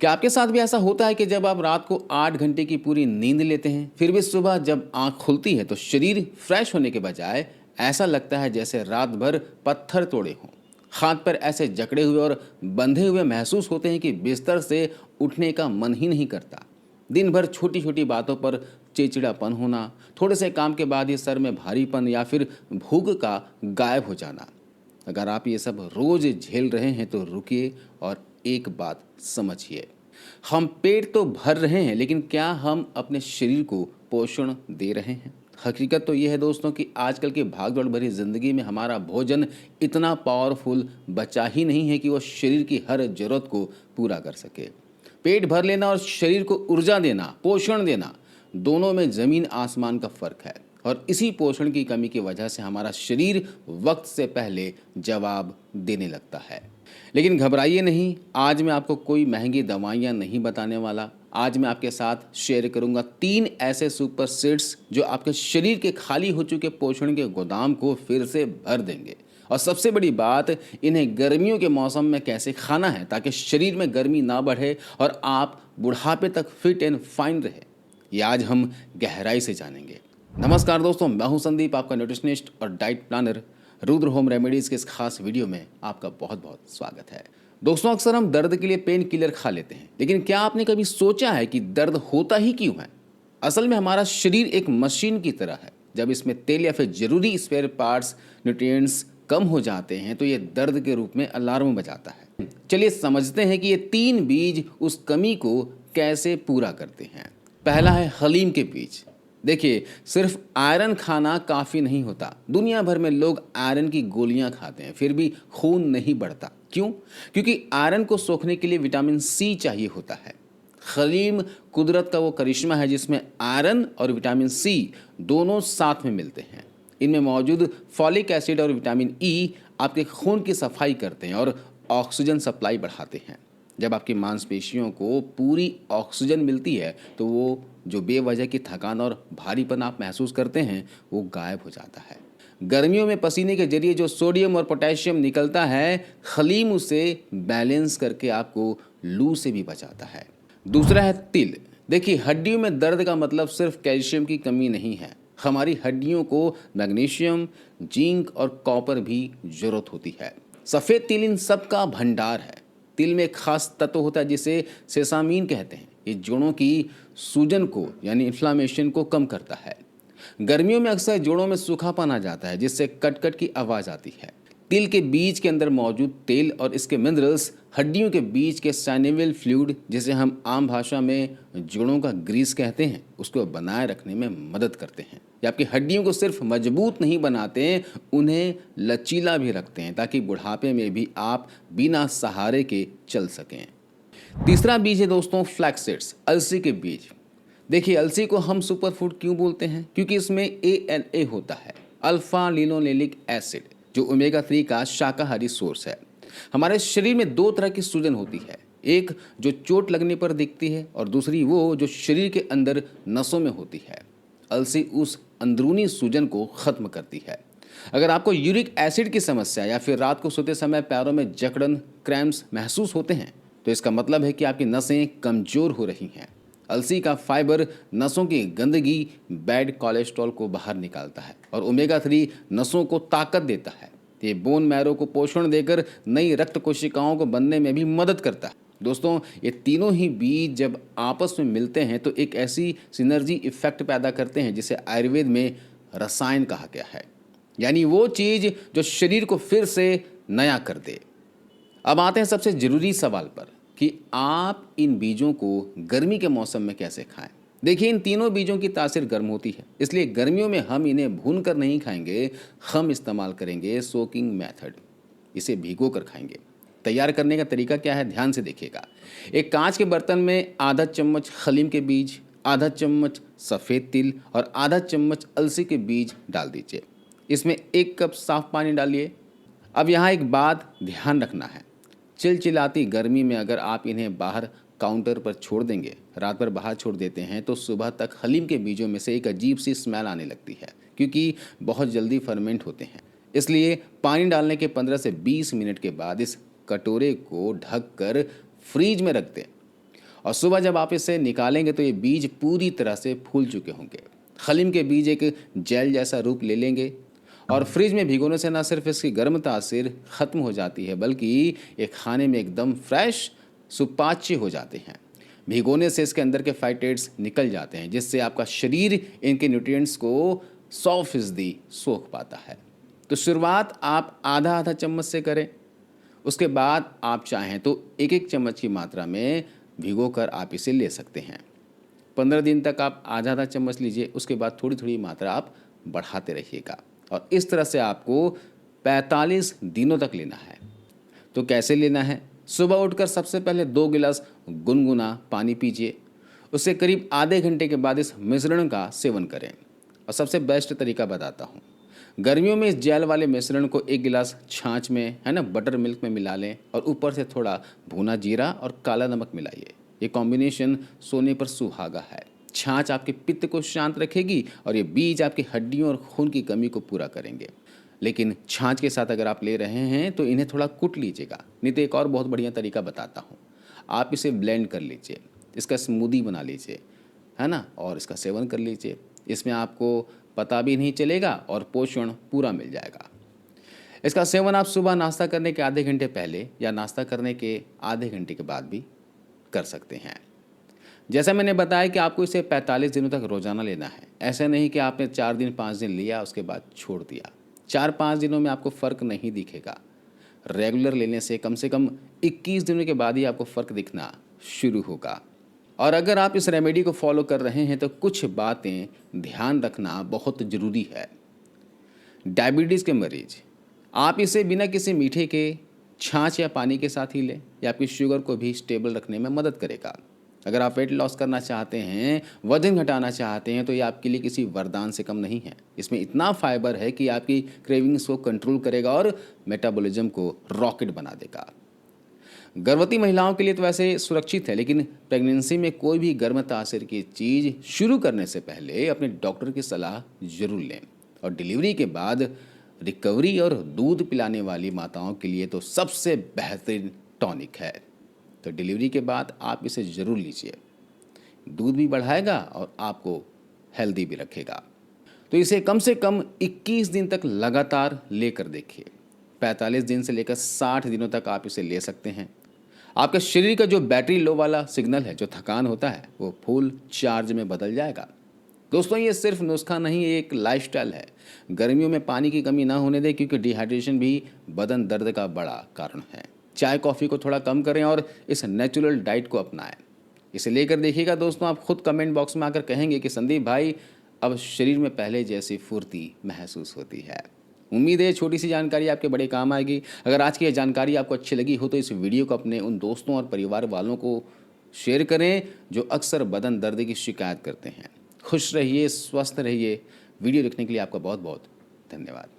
क्या आपके साथ भी ऐसा होता है कि जब आप रात को 8 घंटे की पूरी नींद लेते हैं, फिर भी सुबह जब आँख खुलती है तो शरीर फ्रेश होने के बजाय ऐसा लगता है जैसे रात भर पत्थर तोड़े हों। हाथ पर ऐसे जकड़े हुए और बंधे हुए महसूस होते हैं कि बिस्तर से उठने का मन ही नहीं करता। दिन भर छोटी छोटी बातों पर चिड़चिड़ापन होना, थोड़े से काम के बाद ही सर में भारीपन या फिर भूख का गायब हो जाना। अगर आप ये सब रोज झेल रहे हैं तो रुकिए और एक बात समझिए। हम पेट तो भर रहे हैं, लेकिन क्या हम अपने शरीर को पोषण दे रहे हैं? हकीकत तो यह है दोस्तों कि आजकल की भागदौड़ भरी जिंदगी में हमारा भोजन इतना पावरफुल बचा ही नहीं है कि वो शरीर की हर जरूरत को पूरा कर सके। पेट भर लेना और शरीर को ऊर्जा देना, पोषण देना, दोनों में जमीन आसमान का फर्क है। और इसी पोषण की कमी की वजह से हमारा शरीर वक्त से पहले जवाब देने लगता है। लेकिन घबराइए नहीं, आज मैं आपको कोई महंगी दवाइयाँ नहीं बताने वाला। आज मैं आपके साथ शेयर करूंगा 3 ऐसे सुपर सीड्स जो आपके शरीर के खाली हो चुके पोषण के गोदाम को फिर से भर देंगे। और सबसे बड़ी बात, इन्हें गर्मियों के मौसम में कैसे खाना है ताकि शरीर में गर्मी ना बढ़े और आप बुढ़ापे तक फिट एंड फाइन रहे, ये आज हम गहराई से जानेंगे। नमस्कार दोस्तों, मैं हूं संदीप, आपका न्यूट्रिशनिस्ट और diet planner. Rudra home remedies के इस खास वीडियो में आपका बहुत बहुत स्वागत है। दोस्तों, अक्सर हम दर्द के लिए पेन किलर खा लेते हैं, लेकिन क्या आपने कभी सोचा है कि दर्द होता ही क्यों है? असल में हमारा शरीर एक मशीन की तरह है। जब इसमें तेल या फिर जरूरी स्पेयर पार्ट्स, न्यूट्रिएंट्स कम हो जाते हैं तो ये दर्द के रूप में अलार्म बजाता है। चलिए समझते हैं कि ये 3 बीज उस कमी को कैसे पूरा करते हैं। पहला है हलीम के बीज। देखिए, सिर्फ आयरन खाना काफ़ी नहीं होता। दुनिया भर में लोग आयरन की गोलियां खाते हैं, फिर भी खून नहीं बढ़ता। क्यों? क्योंकि आयरन को सोखने के लिए विटामिन सी चाहिए होता है। हलीम कुदरत का वो करिश्मा है जिसमें आयरन और विटामिन सी दोनों साथ में मिलते हैं। इनमें मौजूद फॉलिक एसिड और विटामिन ई आपके खून की सफाई करते हैं और ऑक्सीजन सप्लाई बढ़ाते हैं। जब आपकी मांसपेशियों को पूरी ऑक्सीजन मिलती है तो वो जो बेवजह की थकान और भारीपन आप महसूस करते हैं वो गायब हो जाता है। गर्मियों में पसीने के जरिए जो सोडियम और पोटेशियम निकलता है, हलीम उसे बैलेंस करके आपको लू से भी बचाता है। दूसरा है तिल। देखिए, हड्डियों में दर्द का मतलब सिर्फ कैल्शियम की कमी नहीं है। हमारी हड्डियों को मैग्नीशियम, जिंक और कॉपर भी जरूरत होती है। सफ़ेद तिल इन सब का भंडार है। तिल में एक खास तत्व होता है जिसे सेसामीन कहते हैं। ये जोड़ों की सूजन को यानी इन्फ्लामेशन को कम करता है। गर्मियों में अक्सर जोड़ों में सूखापन आ जाता है जिससे कट कट की आवाज़ आती है। तिल के बीज के अंदर मौजूद तेल और इसके मिनरल्स हड्डियों के बीच के साइनेवियल फ्लूइड, जिसे हम आम भाषा में जोड़ों का ग्रीस कहते हैं, उसको बनाए रखने में मदद करते हैं। ये आपकी हड्डियों को सिर्फ मजबूत नहीं बनाते, उन्हें लचीला भी रखते हैं ताकि बुढ़ापे में भी आप बिना सहारे के चल सकें। तीसरा बीज है दोस्तों फ्लैक्स सीड्स, अलसी के बीज। देखिए, अलसी को हम सुपर फूड क्यों बोलते हैं? क्योंकि इसमें ANA होता है, अल्फा लिनोलेनिक एसिड, जो ओमेगा 3 का शाकाहारी सोर्स है। हमारे शरीर में 2 तरह की सूजन होती है, एक जो चोट लगने पर दिखती है और दूसरी वो जो शरीर के अंदर नसों में होती है। अलसी उस अंदरूनी सूजन को खत्म करती है। अगर आपको यूरिक एसिड की समस्या या फिर रात को सोते समय पैरों में जकड़न, क्रैम्प्स महसूस होते हैं तो इसका मतलब है कि आपकी नसें कमज़ोर हो रही हैं। अलसी का फाइबर नसों की गंदगी, बैड कोलेस्ट्रॉल को बाहर निकालता है और ओमेगा 3 नसों को ताकत देता है। ये बोन मैरो को पोषण देकर नई रक्त कोशिकाओं को बनने में भी मदद करता है। दोस्तों, ये तीनों ही बीज जब आपस में मिलते हैं तो एक ऐसी सिनर्जी इफेक्ट पैदा करते हैं जिसे आयुर्वेद में रसायन कहा गया है, यानी वो चीज़ जो शरीर को फिर से नया कर दे। अब आते हैं सबसे ज़रूरी सवाल पर कि आप इन बीजों को गर्मी के मौसम में कैसे खाएं। देखिए, इन तीनों बीजों की तासीर गर्म होती है, इसलिए गर्मियों में हम इन्हें भून कर नहीं खाएंगे। हम इस्तेमाल करेंगे सोकिंग मेथड, इसे भिगो कर खाएंगे। तैयार करने का तरीका क्या है, ध्यान से देखिएगा। एक कांच के बर्तन में आधा चम्मच हलीम के बीज, आधा चम्मच सफ़ेद तिल और आधा चम्मच अलसी के बीज डाल दीजिए। इसमें 1 कप साफ पानी डालिए। अब यहाँ एक बात ध्यान रखना है, चिलचिलाती गर्मी में अगर आप इन्हें बाहर काउंटर पर छोड़ देंगे, रात भर बाहर छोड़ देते हैं तो सुबह तक हलीम के बीजों में से एक अजीब सी स्मेल आने लगती है, क्योंकि बहुत जल्दी फर्मेंट होते हैं। इसलिए पानी डालने के 15 से 20 मिनट के बाद इस कटोरे को ढक कर फ्रीज में रख दें। और सुबह जब आप इसे निकालेंगे तो ये बीज पूरी तरह से फूल चुके होंगे। हलीम के बीज एक जेल जैसा रूप ले लेंगे और फ्रिज में भिगोने से न सिर्फ इसकी गर्म तासीर ख़त्म हो जाती है बल्कि ये खाने में एकदम फ्रेश सुपाच्य हो जाते हैं। भिगोने से इसके अंदर के फाइटेट्स निकल जाते हैं जिससे आपका शरीर इनके न्यूट्रिएंट्स को 100% सोख पाता है। तो शुरुआत आप आधा आधा चम्मच से करें, उसके बाद आप चाहें तो एक एक चम्मच की मात्रा में भिगो कर आप इसे ले सकते हैं। 15 दिन तक आप आधा आधा चम्मच लीजिए, उसके बाद थोड़ी थोड़ी मात्रा आप बढ़ाते रहिएगा और इस तरह से आपको 45 दिनों तक लेना है। तो कैसे लेना है? सुबह उठकर सबसे पहले 2 गिलास गुनगुना पानी पीजिए, उससे करीब आधे घंटे के बाद इस मिश्रण का सेवन करें। और सबसे बेस्ट तरीका बताता हूँ, गर्मियों में इस जेल वाले मिश्रण को 1 गिलास छाछ में बटर मिल्क में मिला लें और ऊपर से थोड़ा भुना जीरा और काला नमक मिलाइए। ये कॉम्बिनेशन सोने पर सुहागा है। छाछ आपके पित्त को शांत रखेगी और ये बीज आपकी हड्डियों और खून की कमी को पूरा करेंगे। लेकिन छाछ के साथ अगर आप ले रहे हैं तो इन्हें थोड़ा कूट लीजिएगा। नहीं तो एक और बहुत बढ़िया तरीका बताता हूँ, आप इसे ब्लेंड कर लीजिए, इसका स्मूदी बना लीजिए, है ना, और इसका सेवन कर लीजिए। इसमें आपको पता भी नहीं चलेगा और पोषण पूरा मिल जाएगा। इसका सेवन आप सुबह नाश्ता करने के आधे घंटे पहले या नाश्ता करने के आधे घंटे के बाद भी कर सकते हैं। जैसा मैंने बताया कि आपको इसे 45 दिनों तक रोज़ाना लेना है। ऐसा नहीं कि आपने 4 दिन 5 दिन लिया उसके बाद छोड़ दिया। 4-5 दिनों में आपको फ़र्क नहीं दिखेगा। रेगुलर लेने से कम 21 दिनों के बाद ही आपको फ़र्क दिखना शुरू होगा। और अगर आप इस रेमेडी को फॉलो कर रहे हैं तो कुछ बातें ध्यान रखना बहुत ज़रूरी है। डायबिटीज़ के मरीज, आप इसे बिना किसी मीठे के छाछ या पानी के साथ ही लें, या आपकी शुगर को भी स्टेबल रखने में मदद करेगा। अगर आप वेट लॉस करना चाहते हैं, वजन घटाना चाहते हैं, तो ये आपके लिए किसी वरदान से कम नहीं है। इसमें इतना फाइबर है कि आपकी क्रेविंग्स को कंट्रोल करेगा और मेटाबॉलिज्म को रॉकेट बना देगा। गर्भवती महिलाओं के लिए तो वैसे सुरक्षित है, लेकिन प्रेगनेंसी में कोई भी गर्म तासीर की चीज़ शुरू करने से पहले अपने डॉक्टर की सलाह जरूर लें। और डिलीवरी के बाद रिकवरी और दूध पिलाने वाली माताओं के लिए तो सबसे बेहतरीन टॉनिक है। तो डिलीवरी के बाद आप इसे ज़रूर लीजिए, दूध भी बढ़ाएगा और आपको हेल्दी भी रखेगा। तो इसे कम से कम 21 दिन तक लगातार लेकर देखिए। 45 दिन से लेकर 60 दिनों तक आप इसे ले सकते हैं। आपके शरीर का जो बैटरी लो वाला सिग्नल है, जो थकान होता है, वो फुल चार्ज में बदल जाएगा। दोस्तों, ये सिर्फ नुस्खा नहीं, ये एक लाइफस्टाइल है। गर्मियों में पानी की कमी ना होने दें, क्योंकि डिहाइड्रेशन भी बदन दर्द का बड़ा कारण है। चाय कॉफ़ी को थोड़ा कम करें और इस नेचुरल डाइट को अपनाएं। इसे लेकर देखिएगा दोस्तों, आप खुद कमेंट बॉक्स में आकर कहेंगे कि संदीप भाई, अब शरीर में पहले जैसी फुर्ती महसूस होती है। उम्मीद है छोटी सी जानकारी आपके बड़े काम आएगी। अगर आज की यह जानकारी आपको अच्छी लगी हो तो इस वीडियो को अपने उन दोस्तों और परिवार वालों को शेयर करें जो अक्सर बदन दर्द की शिकायत करते हैं। खुश रहिए, स्वस्थ रहिए। वीडियो देखने के लिए आपका बहुत बहुत धन्यवाद।